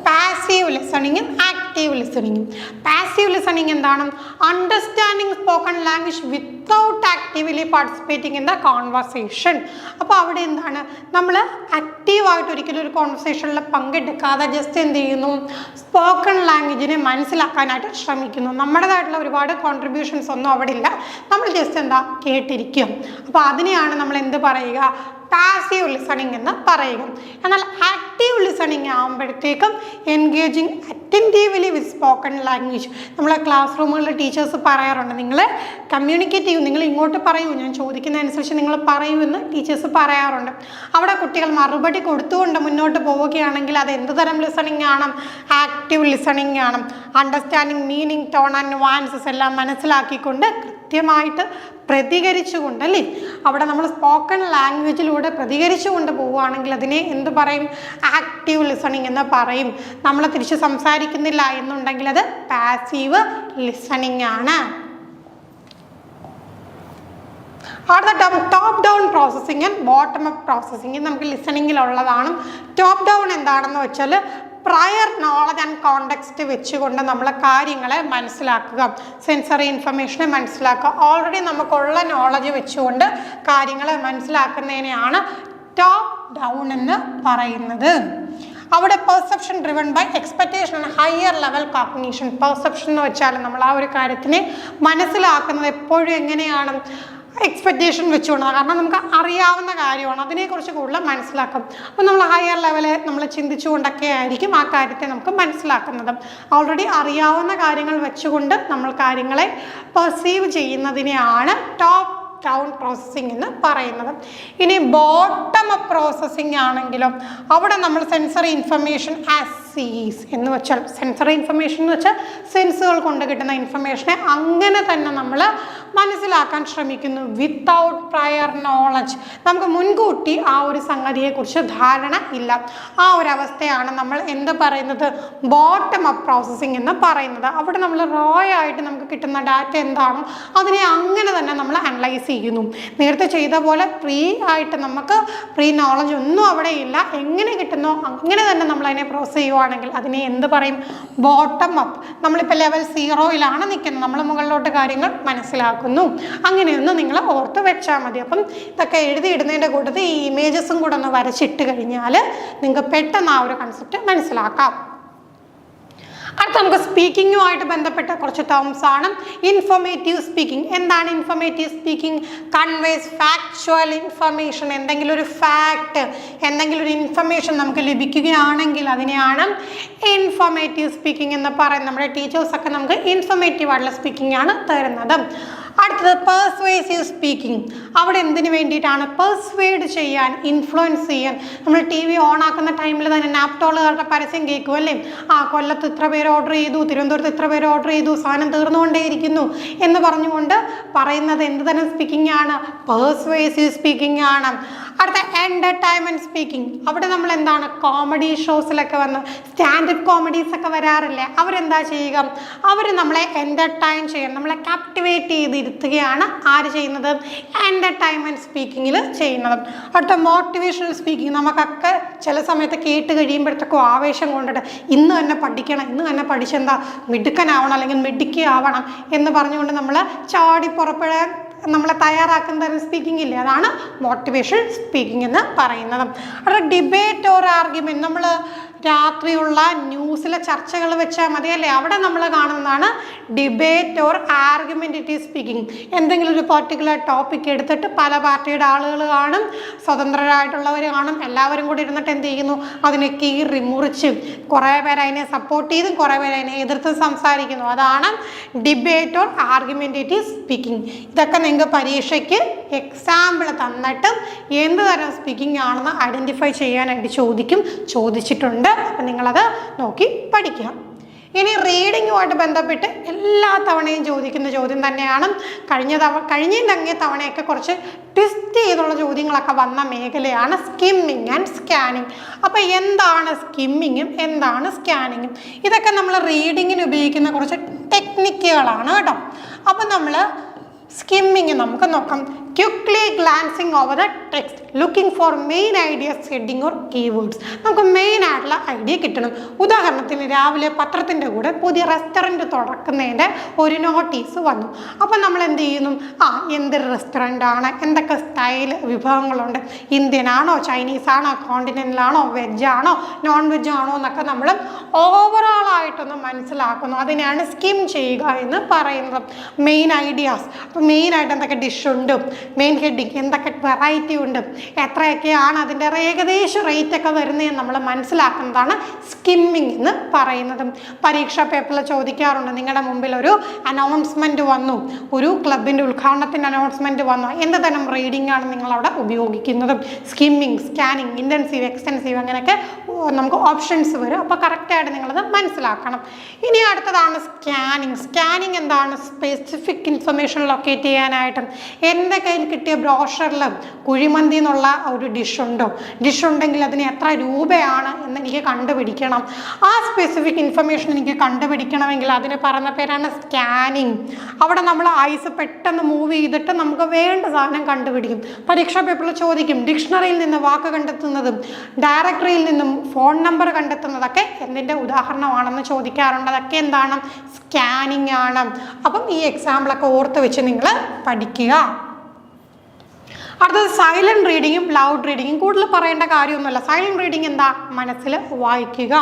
പാസീവ് ലിസണിങ്ങും ആക്റ്റീവ് ലിസണിങ്ങും. പാസീവ് ലിസണിങ് എന്താണ്? Understanding spoken language without actively participating in the conversation. അപ്പോൾ അവിടെ എന്താണ്? നമ്മൾ ആക്റ്റീവായിട്ട് ഒരിക്കലും ഒരു കോൺവെർസേഷനിൽ പങ്കെടുക്കാതെ ജസ്റ്റ് എന്ത് ചെയ്യുന്നു? സ്പോക്കൺ ലാംഗ്വേജിനെ മനസ്സിലാക്കാനായിട്ട് ശ്രമിക്കുന്നു. നമ്മുടേതായിട്ടുള്ള ഒരുപാട് കോൺട്രിബ്യൂഷൻസ് ഒന്നും അവിടെ ഇല്ല. നമ്മൾ ജസ്റ്റ് കേട്ടിരിക്കും. അപ്പോൾ അതിനെയാണ് നമ്മൾ എന്ത് പറയുക? പാസീവ് ലിസണിങ് എന്ന് പറയുക. എന്നാൽ ആക്റ്റീവ് ലിസണിങ് ആകുമ്പോഴത്തേക്കും എൻഗേജിങ് അറ്റൻറ്റീവ്ലി വിത്ത് സ്പോക്കൺ ലാംഗ്വേജ്. നമ്മളെ ക്ലാസ് റൂമുകളിൽ ടീച്ചേഴ്സ് പറയാറുണ്ട്, നിങ്ങൾ കമ്മ്യൂണിക്കേറ്റ് ചെയ്യൂ, നിങ്ങൾ ഇങ്ങോട്ട് പറയൂ, ഞാൻ ചോദിക്കുന്നതനുസരിച്ച് നിങ്ങൾ പറയൂ എന്ന് ടീച്ചേഴ്സ് പറയാറുണ്ട്. അവിടെ കുട്ടികൾ മറുപടി കൊടുത്തുകൊണ്ട് മുന്നോട്ട് പോവുകയാണെങ്കിൽ അത് എന്ത് തരം ലിസണിങ് ആണ്? ആക്റ്റീവ് ലിസണിങ് ആണ്. Understanding meaning, tone and nuances എല്ലാം മനസ്സിലാക്കിക്കൊണ്ട് കൃത്യമായിട്ട് പ്രതികരിച്ചുകൊണ്ട് അല്ലേ, അവിടെ നമ്മൾ സ്പോക്കൺ ലാംഗ്വേജിലൂടെ പ്രതികരിച്ചുകൊണ്ട് പോവുകയാണെങ്കിൽ അതിനെ എന്ത് പറയും? ആക്റ്റീവ് ലിസണിങ് എന്ന് പറയും. നമ്മൾ തിരിച്ച് സംസാരിക്കുന്നില്ല എന്നുണ്ടെങ്കിൽ അത് പാസീവ് ലിസണിങ് ആണ്. അടുത്ത term top down processing and bottom up processing. നമുക്ക് ലിസണിങ്ങിലുള്ളതാണ്. ടോപ്പ് ഡൗൺ എന്താണെന്ന് വെച്ചാൽ പ്രയർ നോളജ് ആൻഡ് കോണ്ടെക്സ്റ്റ് വെച്ചുകൊണ്ട് നമ്മൾ കാര്യങ്ങളെ മനസ്സിലാക്കുക, സെൻസറി ഇൻഫർമേഷനെ മനസ്സിലാക്കുക. ഓൾറെഡി നമുക്കുള്ള നോളജ് വെച്ചുകൊണ്ട് കാര്യങ്ങളെ മനസ്സിലാക്കുന്നതിനെയാണ് ടോപ്പ് ഡൗൺ എന്ന് പറയുന്നത്. അവിടെ perception driven by expectation and higher level cognition. Perception എന്ന് വെച്ചാൽ നമ്മൾ ആ ഒരു കാര്യത്തിനെ മനസ്സിലാക്കുന്നത് എപ്പോഴും എങ്ങനെയാണ്? എക്സ്പെക്റ്റേഷൻ വെച്ചുകൊണ്ടാണ്. കാരണം നമുക്ക് അറിയാവുന്ന കാര്യമാണ്, അതിനെക്കുറിച്ച് കൂടുതൽ മനസ്സിലാക്കും. അപ്പോൾ നമ്മൾ ഹയർ ലെവലിൽ നമ്മൾ ചിന്തിച്ചുകൊണ്ടൊക്കെ ആയിരിക്കും ആ കാര്യത്തെ നമുക്ക് മനസ്സിലാക്കുന്നത്. ഓൾറെഡി അറിയാവുന്ന കാര്യങ്ങൾ വെച്ചുകൊണ്ട് നമ്മൾ കാര്യങ്ങളെ പെർസീവ് ചെയ്യുന്നതിനെയാണ് ടോപ്പ് ഡൗൺ പ്രോസസ്സിംഗ് എന്ന് പറയുന്നത്. ഇനി ബോട്ടം അപ്പ് പ്രോസസ്സിംഗ് ആണെങ്കിലും അവിടെ നമ്മൾ സെൻസറി ഇൻഫർമേഷൻ ആസ് സീസ് എന്ന് വെച്ചാൽ സെൻസറി ഇൻഫർമേഷൻ എന്ന് വെച്ചാൽ സെൻസുകൾ കൊണ്ട് കിട്ടുന്ന ഇൻഫർമേഷനെ അങ്ങനെ തന്നെ നമ്മൾ മനസ്സിലാക്കാൻ ശ്രമിക്കുന്നു വിത്തൗട്ട് പ്രയർ നോളജ്. നമുക്ക് മുൻകൂട്ടി ആ ഒരു സംഗതിയെക്കുറിച്ച് ധാരണ ഇല്ല. ആ ഒരു അവസ്ഥയാണ് നമ്മൾ എന്ത് പറയുന്നത്, ബോട്ടം അപ്പ് പ്രോസസ്സിംഗ് എന്ന് പറയുന്നത്. അവിടെ നമ്മൾ റോ ആയിട്ട് നമുക്ക് കിട്ടുന്ന ഡാറ്റ എന്താണോ അതിനെ അങ്ങനെ തന്നെ നമ്മൾ അനലൈസ് ചെയ്യുന്നു. നേരത്തെ ചെയ്ത പോലെ പ്രീ ആയിട്ട് നമുക്ക് പ്രീ നോളജ് ഒന്നും അവിടെ ഇല്ല. എങ്ങനെ കിട്ടുന്നോ അങ്ങനെ തന്നെ നമ്മൾ അതിനെ പ്രോസസ് ചെയ്യുവാണെങ്കിൽ അതിനെ എന്ത് പറയും, ബോട്ടം അപ്പ്. നമ്മളിപ്പോൾ ലെവൽ 0-ലാണ് നിൽക്കുന്നത്, നമ്മൾ മുകളിലോട്ട് കാര്യങ്ങൾ മനസ്സിലാക്കുന്നു. അങ്ങനെയൊന്ന് നിങ്ങൾ ഓർത്ത് വെച്ചാൽ മതി. അപ്പം ഇതൊക്കെ എഴുതിയിടുന്നതിൻ്റെ കൂട്ടത്തിൽ ഈ ഇമേജസും കൂടെ ഒന്ന് വരച്ചിട്ട് കഴിഞ്ഞാൽ നിങ്ങൾക്ക് പെട്ടെന്ന് ആ ഒരു കൺസെപ്റ്റ് മനസ്സിലാക്കാം. അടുത്ത നമുക്ക് സ്പീക്കിങ്ങുമായിട്ട് ബന്ധപ്പെട്ട കുറച്ച് ടേംസ് ആണ്. Informative speaking. എന്താണ് informative speaking? Conveys factual information. എന്തെങ്കിലും ഒരു ഫാക്ട്, എന്തെങ്കിലും ഒരു ഇൻഫർമേഷൻ നമുക്ക് ലഭിക്കുകയാണെങ്കിൽ അതിനെയാണ് ഇൻഫോർമേറ്റീവ് സ്പീക്കിംഗ് എന്ന് പറയുന്നത്. നമ്മുടെ ടീച്ചേഴ്സൊക്കെ നമുക്ക് ഇൻഫോർമേറ്റീവ് ആയിട്ടുള്ള സ്പീക്കിംഗ് ആണ് തരുന്നത്. അടുത്തത് പെർസ്വേസീവ് സ്പീക്കിംഗ്. അവിടെ എന്തിനു വേണ്ടിയിട്ടാണ്? പെർസ്വേഡ് ചെയ്യാൻ, ഇൻഫ്ലുവൻസ് ചെയ്യാൻ. നമ്മൾ TV ഓൺ ആക്കുന്ന ടൈമിൽ തന്നെ നാപ്റ്റോളുകളുടെ പരസ്യം കേൾക്കും അല്ലേ, ആ കൊല്ലത്ത് ഇത്ര പേര് ഓർഡർ ചെയ്തു, തിരുവനന്തപുരത്ത് ഇത്ര പേര് ഓർഡർ ചെയ്തു, സാധനം തീർന്നുകൊണ്ടേയിരിക്കുന്നു എന്ന് പറഞ്ഞുകൊണ്ട് പറയുന്നത് എന്ത് തരം സ്പീക്കിംഗ് ആണ്? പെർസ്വേസീവ് സ്പീക്കിംഗ് ആണ്. അടുത്ത എൻ്റർടൈൻമെൻറ്റ് സ്പീക്കിംഗ്. അവിടെ നമ്മൾ എന്താണ്, കോമഡി ഷോസിലൊക്കെ വന്ന് സ്റ്റാൻഡപ്പ് കോമഡീസ് ഒക്കെ വരാറില്ലേ, അവരെന്താ ചെയ്യുക, അവർ നമ്മളെ എൻ്റർടൈൻ ചെയ്യാൻ, നമ്മളെ ക്യാപ്റ്റിവേറ്റ് ചെയ്തിരുത്തുകയാണ് ആര് ചെയ്യുന്നത്, എൻ്റർടൈൻമെൻറ്റ് സ്പീക്കിങ്ങിൽ ചെയ്യുന്നത്. അടുത്ത മോട്ടിവേഷണൽ സ്പീക്കിംഗ്. നമുക്കൊക്കെ ചില സമയത്ത് കേട്ട് കഴിയുമ്പോഴത്തേക്കും ആവേശം കൊണ്ടിട്ട് ഇന്ന് തന്നെ പഠിക്കണം, ഇന്ന് തന്നെ പഠിച്ചെന്താ മിടുക്കനാവണം അല്ലെങ്കിൽ മിടുക്കിയാവണം എന്ന് പറഞ്ഞുകൊണ്ട് നമ്മൾ ചാടി പുറപ്പെടാൻ നമ്മളെ തയ്യാറാക്കുന്ന ഒരു സ്പീക്കിംഗ് ഇല്ലേ, അതാണ് മോട്ടിവേഷൻ സ്പീക്കിംഗ് എന്ന് പറയുന്നത്. അവിടെ ഡിബേറ്റ് ഓർ ആർഗ്യുമെൻറ്റ്. നമ്മൾ രാത്രിയുള്ള ന്യൂസിലെ ചർച്ചകൾ വെച്ചാൽ മതി അല്ലേ, അവിടെ നമ്മൾ കാണുന്നതാണ് ഡിബേറ്റ് ഓർ ആർഗ്യുമെൻറ്റേറ്റീവ് സ്പീക്കിംഗ്. എന്തെങ്കിലും ഒരു പർട്ടിക്കുലർ ടോപ്പിക് എടുത്തിട്ട് പല പാർട്ടിയുടെ ആളുകൾ കാണും, സ്വതന്ത്രരായിട്ടുള്ളവർ കാണും, എല്ലാവരും കൂടി ഇരുന്നിട്ട് എന്ത് ചെയ്യുന്നു, അതിനെ കീറി മുറിച്ച് കുറേ പേര് അതിനെ സപ്പോർട്ട് ചെയ്തും കുറേ പേര് അതിനെ എതിർത്ത് സംസാരിക്കുന്നു. അതാണ് ഡിബേറ്റ് ഓർ ആർഗ്യുമെൻറ്റേറ്റീവ് സ്പീക്കിംഗ്. ഇതൊക്കെ നിങ്ങൾക്ക് പരീക്ഷയ്ക്ക് എക്സാമ്പിൾ തന്നിട്ട് എന്ത് തരം സ്പീക്കിംഗ് ആണെന്ന് ഐഡൻറ്റിഫൈ ചെയ്യാനായിട്ട് ചോദിച്ചിട്ടുണ്ട്. അപ്പം നിങ്ങളത് നോക്കി പഠിക്കുക. ഇനി റീഡിങ്ങുമായിട്ട് ബന്ധപ്പെട്ട് എല്ലാ തവണയും ചോദിക്കുന്ന ചോദ്യം തന്നെയാണ്. കഴിഞ്ഞ തവണയൊക്കെ കുറച്ച് ട്വിസ്റ്റ് ചെയ്തുള്ള ചോദ്യങ്ങളൊക്കെ വന്ന മേഖലയാണ് സ്കിമ്മിങ് ആൻഡ് സ്കാനിങ്. അപ്പോൾ എന്താണ് സ്കിമ്മിങ്ങും എന്താണ് സ്കാനിങ്ങും? ഇതൊക്കെ നമ്മൾ റീഡിങ്ങിന് ഉപയോഗിക്കുന്ന കുറച്ച് ടെക്നിക്കുകളാണ് കേട്ടോ. അപ്പം നമ്മൾ സ്കിമ്മിങ് നമുക്ക് നോക്കാം. Quickly glancing over the text, looking for main ideas, heading or keywords. നമുക്ക് മെയിൻ ആയിട്ടുള്ള ഐഡിയ കിട്ടണം. ഉദാഹരണത്തിന് രാവിലെ പത്രത്തിൻ്റെ കൂടെ പുതിയ റെസ്റ്റോറൻറ്റ് തുറക്കുന്നതിൻ്റെ ഒരു നോട്ടീസ് വന്നു. അപ്പം നമ്മൾ എന്ത് ചെയ്യുന്നു, എന്തൊരു റെസ്റ്റോറൻ്റ് ആണ്, എന്തൊക്കെ സ്റ്റൈൽ വിഭവങ്ങളുണ്ട്, ഇന്ത്യൻ ആണോ, ചൈനീസ് ആണോ, കോണ്ടിനെൻ്റലാണോ, വെജാണോ, നോൺ വെജ് ആണോ എന്നൊക്കെ നമ്മൾ ഓവറോളായിട്ടൊന്ന് മനസ്സിലാക്കുന്നു. അതിനെയാണ് സ്കിം ചെയ്യുക എന്ന് പറയുന്നത്. മെയിൻ ഐഡിയാസ്, അപ്പോൾ മെയിനായിട്ട് എന്തൊക്കെ ഡിഷുണ്ട്, മെയിൻ ഹെഡിങ് എന്തൊക്കെ വെറൈറ്റി ഉണ്ട്, എത്രയൊക്കെയാണ് അതിൻ്റെ ഏകദേശ റേറ്റ് ഒക്കെ വരുന്നതെന്ന് നമ്മൾ മനസ്സിലാക്കുന്നതാണ് സ്കിമ്മിങ് എന്ന് പറയുന്നത്. പരീക്ഷാ പേപ്പറിൽ ചോദിക്കാറുണ്ട്, നിങ്ങളുടെ മുമ്പിൽ ഒരു അനൗൺസ്മെൻറ്റ് വന്നു, ഒരു ക്ലബിൻ്റെ ഉദ്ഘാടനത്തിൻ്റെ അനൗൺസ്മെൻറ്റ് വന്നു, എന്ത് തരം റീഡിംഗ് ആണ് നിങ്ങളവിടെ ഉപയോഗിക്കുന്നത്? സ്കിമ്മിങ്, സ്കാനിങ്, ഇൻറ്റൻസീവ്, എക്സ്റ്റൻസീവ്, അങ്ങനെയൊക്കെ നമുക്ക് ഓപ്ഷൻസ് വരും. അപ്പോൾ കറക്റ്റായിട്ട് നിങ്ങളത് മനസ്സിലാക്കണം. ഇനി അടുത്തതാണ് സ്കാനിങ്. സ്കാനിങ് എന്താണ്? സ്പെസിഫിക് ഇൻഫർമേഷൻ ലൊക്കേറ്റ് ചെയ്യാനായിട്ട് എൻ്റെ കയ്യിൽ കിട്ടിയ ബ്രോഷറിൽ കുഴിമന്തി എന്നുള്ള ഒരു ഡിഷ് ഉണ്ടെങ്കിൽ അതിന് എത്ര രൂപയാണ് എന്ന് എനിക്ക് കണ്ടുപിടിക്കണം. ആ സ്പെസിഫിക് ഇൻഫർമേഷൻ എനിക്ക് കണ്ടുപിടിക്കണമെങ്കിൽ അതിന് പറഞ്ഞ പേരാണ് സ്കാനിങ്. അവിടെ നമ്മൾ ഐസ് പെട്ടെന്ന് മൂവ് ചെയ്തിട്ട് നമുക്ക് വേണ്ട സാധനം കണ്ടുപിടിക്കും. പരീക്ഷാ പേപ്പറിൽ ചോദിക്കും, ഡിക്ഷണറിയിൽ നിന്ന് വാക്ക് കണ്ടെത്തുന്നതും ഡയറക്ടറിയിൽ നിന്നും ഫോൺ നമ്പർ കണ്ടെത്തുന്നതൊക്കെ എന്തിൻ്റെ ഉദാഹരണമാണെന്ന് ചോദിക്കാറുണ്ട്. അതൊക്കെ എന്താണ്? സ്കാനിങ് ആണ്. അപ്പം ഈ എക്സാമ്പിളൊക്കെ ഓർത്ത് വെച്ച് നിങ്ങൾ പഠിക്കുക. അടുത്തത് സൈലൻറ്റ് റീഡിങ്ങും ലൗഡ് റീഡിങ്ങും. കൂടുതൽ പറയേണ്ട കാര്യമൊന്നുമില്ല. സൈലൻറ്റ് റീഡിങ് എന്താ? മനസ്സിൽ വായിക്കുക.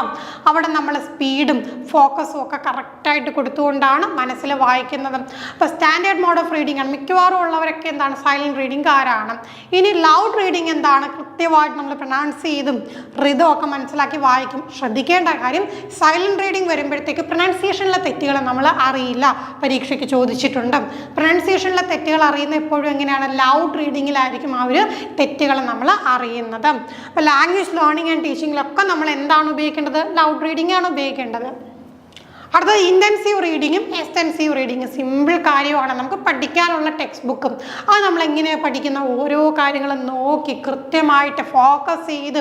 അവിടെ നമ്മൾ സ്പീഡും ഫോക്കസും ഒക്കെ കറക്റ്റായിട്ട് കൊടുത്തുകൊണ്ടാണ് മനസ്സിൽ വായിക്കുന്നത്. അപ്പോൾ സ്റ്റാൻഡേർഡ് മോഡ് ഓഫ് റീഡിംഗ് ആണ്. മിക്കവാറും ഉള്ളവരൊക്കെ എന്താണ്? സൈലൻറ്റ് റീഡിംഗുകാരാണ്. ഇനി ലൗഡ് റീഡിങ് എന്താണ്? കൃത്യമായിട്ട് നമ്മൾ പ്രൊനൗൺസ് ചെയ്തും റിതം ഒക്കെ മനസ്സിലാക്കി വായിക്കും. ശ്രദ്ധിക്കേണ്ട കാര്യം, സൈലൻറ്റ് റീഡിങ് വരുമ്പോഴത്തേക്ക് പ്രൊനൗൺസിയേഷനിലെ തെറ്റുകൾ നമ്മൾ അറിയില്ല. പരീക്ഷയ്ക്ക് ചോദിച്ചിട്ടുണ്ട്. പ്രൊനൗൺസിയേഷനിലെ തെറ്റുകൾ അറിയുന്ന എപ്പോഴും എങ്ങനെയാണ്? ലൗഡ് റീഡിങ്ങിൽ ബേസിസിലായിരിക്കും ആ ഒരു തെറ്റുകൾ നമ്മൾ അറിയുന്നത്. അപ്പോൾ ലാംഗ്വേജ് ലേണിംഗ് ആൻഡ് ടീച്ചിങ്ങിലൊക്കെ നമ്മൾ എന്താണ് ഉപയോഗിക്കേണ്ടത്? ലൗഡ് റീഡിംഗ് ആണ് ഉപയോഗിക്കേണ്ടത്. അടുത്തത് ഇൻറ്റൻസീവ് റീഡിങ്ങും എക്സ്റ്റെൻസീവ് റീഡിങ്ങും. സിമ്പിൾ കാര്യമാണ്. നമുക്ക് പഠിക്കാനുള്ള ടെക്സ്റ്റ് ബുക്കും അത് നമ്മൾ എങ്ങനെയാണ് പഠിക്കുന്ന ഓരോ കാര്യങ്ങളും നോക്കി കൃത്യമായിട്ട് ഫോക്കസ് ചെയ്ത്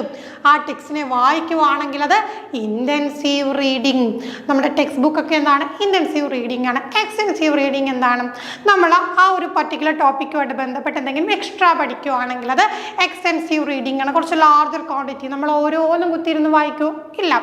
ആ ടെക്സ്റ്റിനെ വായിക്കുവാണെങ്കിൽ അത് ഇൻറ്റൻസീവ് റീഡിങ്. നമ്മുടെ ടെക്സ്റ്റ് ബുക്കൊക്കെ എന്താണ്? ഇൻറ്റൻസീവ് റീഡിംഗ് ആണ്. എക്സ്റ്റെൻസീവ് റീഡിങ് എന്താണ്? നമ്മൾ ആ ഒരു പർട്ടിക്കുലർ ടോപ്പിക്കുമായിട്ട് ബന്ധപ്പെട്ട് എന്തെങ്കിലും എക്സ്ട്രാ പഠിക്കുവാണെങ്കിൽ അത് എക്സ്റ്റെൻസീവ് റീഡിംഗ് ആണ്. കുറച്ച് ലാർജർ ക്വാണ്ടിറ്റി നമ്മൾ ഓരോന്നും കുത്തിയിരുന്ന് വായിക്കുമോ? ഇല്ല.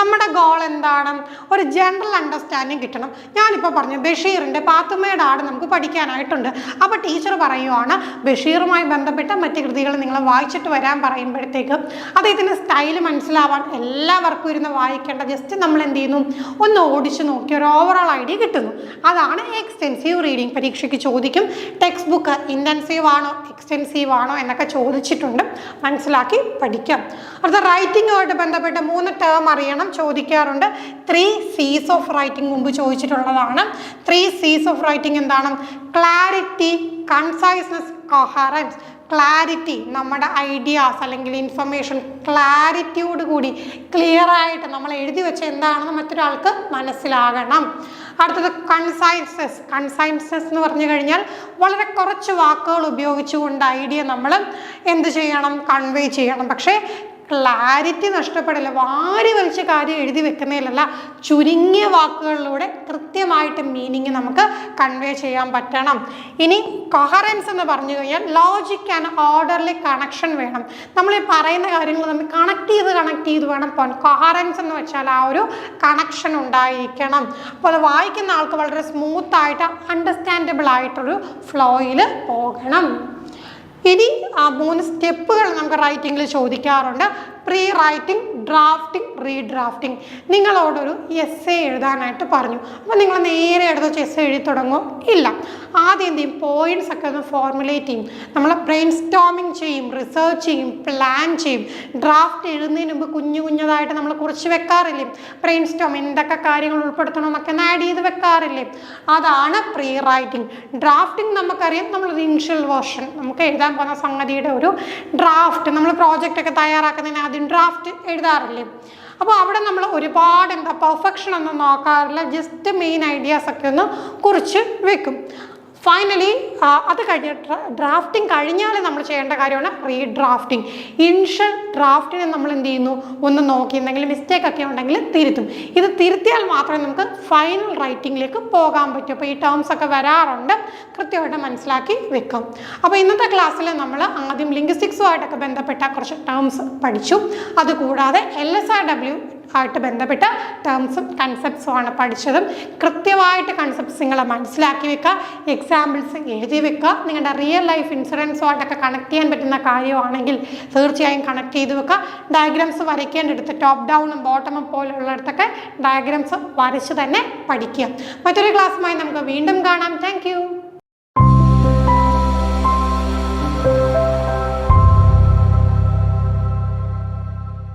നമ്മുടെ ഗോൾ എന്താണ്? ഒരു ജനറൽ അണ്ടർസ്റ്റാൻഡിങ് കിട്ടണം. ഞാനിപ്പോൾ പറഞ്ഞു ബഷീറിൻ്റെ പാത്തുമ്മയുടെ ആട് നമുക്ക് പഠിക്കാനായിട്ടുണ്ട്. അപ്പോൾ ടീച്ചർ പറയുവാണ് ബഷീറുമായി ബന്ധപ്പെട്ട മറ്റ് കൃതികൾ നിങ്ങൾ വായിച്ചിട്ട് വരാൻ പറയുമ്പോഴത്തേക്ക് അദ്ദേഹത്തിൻ്റെ സ്റ്റൈല് മനസ്സിലാവാൻ എല്ലാവർക്കും ഇരുന്ന് വായിക്കേണ്ട ജസ്റ്റ് നമ്മൾ എന്ത് ചെയ്യുന്നു? ഒന്ന് ഓടിച്ചു നോക്കി ഒരു ഓവറോൾ ഐഡിയ കിട്ടുന്നു. അതാണ് എക്സ്റ്റെൻസീവ് റീഡിങ്. പരീക്ഷയ്ക്ക് ചോദിക്കും ടെക്സ്റ്റ് ബുക്ക് ഇൻറ്റൻസീവ് ആണോ എക്സ്റ്റെൻസീവ് ആണോ എന്നൊക്കെ ചോദിച്ചിട്ടുണ്ട്. മനസ്സിലാക്കി പഠിക്കാം. അടുത്ത റൈറ്റിങ്ങുമായിട്ട് ബന്ധപ്പെട്ട 3 ടേം അറിയണം, ചോദിക്കാറുണ്ട്. 3 C's ഓഫ് റൈറ്റിംഗ് മുമ്പ് ചോദിച്ചിട്ടുള്ളതാണ്. 3 C's ഓഫ് റൈറ്റിംഗ് എന്താണ്? Clarity, conciseness, coherence. ക്ലാരിറ്റി, നമ്മുടെ ഐഡിയാസ് അല്ലെങ്കിൽ ഇൻഫർമേഷൻ ക്ലാരിറ്റിയോട് കൂടി ക്ലിയർ ആയിട്ട് നമ്മൾ എഴുതി വെച്ച എന്താണെന്ന് മറ്റൊരാൾക്ക് മനസ്സിലാകണം. അടുത്തത് കൺസൈൻസസ്. കൺസൈൻസസ് എന്ന് പറഞ്ഞു കഴിഞ്ഞാൽ വളരെ കുറച്ച് വാക്കുകൾ ഉപയോഗിച്ചുകൊണ്ട് ഐഡിയ നമ്മൾ എന്ത് ചെയ്യണം? കൺവേ ചെയ്യണം. പക്ഷേ ക്ലാരിറ്റി നഷ്ടപ്പെടില്ല. വാരി വലിച്ച കാര്യം എഴുതി വെക്കുന്നതിലല്ല, ചുരുങ്ങിയ വാക്കുകളിലൂടെ കൃത്യമായിട്ട് മീനിങ് നമുക്ക് കൺവേ ചെയ്യാൻ പറ്റണം. ഇനി കൊഹറൻസ് എന്ന് പറഞ്ഞു കഴിഞ്ഞാൽ ലോജിക് ആൻഡ് ഓർഡർലി കണക്ഷൻ വേണം. നമ്മൾ ഈ പറയുന്ന കാര്യങ്ങൾ നമ്മൾ കണക്ട് ചെയ്ത് വേണം പോകാൻ. കൊഹറൻസ് എന്ന് വെച്ചാൽ ആ ഒരു കണക്ഷൻ ഉണ്ടായിരിക്കണം. അപ്പോൾ അത് വായിക്കുന്ന ആൾക്ക് വളരെ സ്മൂത്തായിട്ട് അണ്ടർസ്റ്റാൻഡബിൾ ആയിട്ടൊരു ഫ്ലോയിൽ പോകണം. ഇനി ആ 3 സ്റ്റെപ്പുകൾ നമുക്ക് റൈറ്റിങ്ങിൽ ചോദിക്കാറുണ്ട്. Pre writing, drafting, redrafting. നിങ്ങളോടൊരു എസ്സേ എഴുതാനായിട്ട് പറഞ്ഞു. അപ്പോൾ നിങ്ങൾ നേരെ എടുത്ത് വെച്ച് എസ്സേ എഴുതി തുടങ്ങുമോ? ഇല്ല. ആദ്യം എന്ത് ചെയ്യും? പോയിന്റ്സ് ഒക്കെ ഒന്ന് ഫോർമുലേറ്റ് ചെയ്യും. നമ്മൾ ബ്രെയിൻ സ്റ്റോമിങ് ചെയ്യും, റിസർച്ച് ചെയ്യും, പ്ലാൻ ചെയ്യും. ഡ്രാഫ്റ്റ് എഴുതുന്നതിന് മുമ്പ് കുഞ്ഞതായിട്ട് നമ്മൾ കുറിച്ച് വെക്കാറില്ലേ? ബ്രെയിൻ സ്റ്റോം എന്തൊക്കെ കാര്യങ്ങൾ ഉൾപ്പെടുത്തണമെന്നൊക്കെ ആഡ് ചെയ്ത് വെക്കാറില്ലേ? അതാണ് പ്രീ റൈറ്റിംഗ്. ഡ്രാഫ്റ്റിംഗ് നമുക്കറിയാം, നമ്മളൊരു ഇനിഷ്യൽ വേർഷൻ നമുക്ക് എഴുതാൻ പോകുന്ന സംഗതിയുടെ ഒരു ഡ്രാഫ്റ്റ്. നമ്മൾ പ്രോജക്റ്റ് ഒക്കെ തയ്യാറാക്കുന്നതിന് ആദ്യം ഡ്രാഫ്റ്റ് എഴുതാറില്ലേ? അപ്പോൾ അവിടെ നമ്മൾ ഒരുപാട് പെർഫെക്ഷൻ ഒന്നും നോക്കാറില്ല. ജസ്റ്റ് മെയിൻ ഐഡിയാസ് ഒക്കെ ഒന്ന് കുറിച്ച് വെക്കും. ഫൈനലി അത് കഴിഞ്ഞ് ഡ്രാഫ്റ്റിംഗ് കഴിഞ്ഞാൽ നമ്മൾ ചെയ്യേണ്ട കാര്യമാണ് റീഡ്രാഫ്റ്റിംഗ്. ഇനിഷ്യൽ ഡ്രാഫ്റ്റിനെ നമ്മൾ എന്ത് ചെയ്യുന്നു? ഒന്ന് നോക്കി എന്തെങ്കിലും മിസ്റ്റേക്ക് ഒക്കെ ഉണ്ടെങ്കിൽ തിരുത്തും. ഇത് തിരുത്തിയാൽ മാത്രമേ നമുക്ക് ഫൈനൽ റൈറ്റിങ്ങിലേക്ക് പോകാൻ പറ്റൂ. അപ്പോൾ ഈ ടേംസ് ഒക്കെ വരാറുണ്ട്, കൃത്യമായിട്ട് മനസ്സിലാക്കി വെക്കും. അപ്പോൾ ഇന്നത്തെ ക്ലാസ്സിൽ നമ്മൾ ആദ്യം ലിംഗ്വിസ്റ്റിക്സുമായിട്ടൊക്കെ ബന്ധപ്പെട്ട കുറച്ച് ടേംസ് പഠിച്ചു. അതുകൂടാതെ LSRW ആയിട്ട് ബന്ധപ്പെട്ട ടേംസും കൺസെപ്റ്റ്സും ആണ് പഠിച്ചതും. കൃത്യമായിട്ട് കൺസെപ്റ്റ്സ് നിങ്ങൾ മനസ്സിലാക്കി വെക്കുക, എക്സാമ്പിൾസ് എഴുതി വെക്കുക. നിങ്ങളുടെ റിയൽ ലൈഫ് ഇൻഷുറൻസുമായിട്ടൊക്കെ കണക്ട് ചെയ്യാൻ പറ്റുന്ന കാര്യമാണെങ്കിൽ തീർച്ചയായും കണക്ട് ചെയ്ത് വെക്കുക. ഡയഗ്രാംസ് വരയ്ക്കേണ്ടടുത്ത് ടോപ്പ് ഡൗണും ബോട്ടമും പോലുള്ളിടത്തൊക്കെ ഡയഗ്രാംസ് വരച്ച് തന്നെ പഠിക്കുക. മറ്റൊരു ക്ലാസ്സുമായി നമുക്ക് വീണ്ടും കാണാം. താങ്ക്